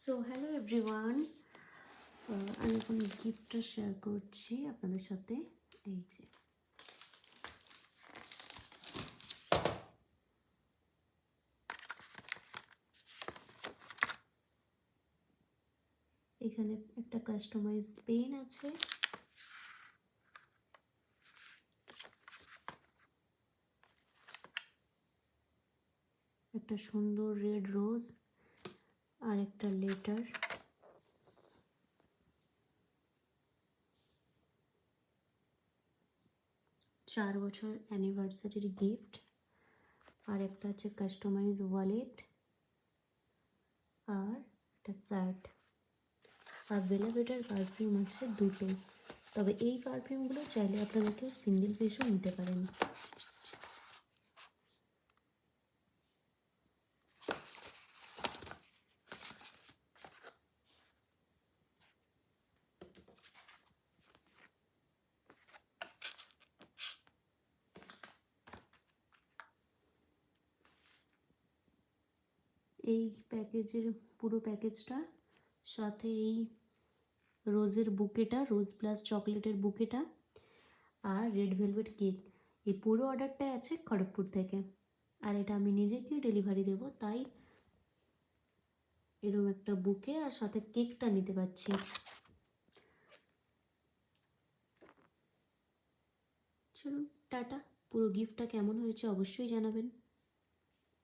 So hello everyone, আমি এখন গিফটটা শেয়ার করছি আপনাদের সাথে। এই যে এখানে একটা কাস্টমাইজ পেন আছে, একটা সুন্দর রেড রোজ, আর একটা লেটার, চার বছর অ্যানিভার্সারির গিফট, আর একটা আছে কাস্টমাইজ ওয়ালেট, আর একটা শার্ট, আর বেলা বেটার পারফিউম আছে দুটো। তবে এই পারফিউমগুলো চাইলে আপনারা কেউ সিঙ্গেল পিসও নিতে পারেন। এই প্যাকেজের পুরো প্যাকেজটা, সাথে এই রোজের বুকেটা, রোজ প্লাস চকলেটের বুকেটা, আর রেড ভেলভেট কেক, এই পুরো অর্ডারটাই আছে খড়গপুর থেকে। আর এটা আমি নিজেকেই ডেলিভারি দেব, তাই এরকম একটা বুকে আর সাথে কেকটা নিতে পারছি। চলুন টাটা। পুরো গিফটটা কেমন হয়েছে অবশ্যই জানাবেন।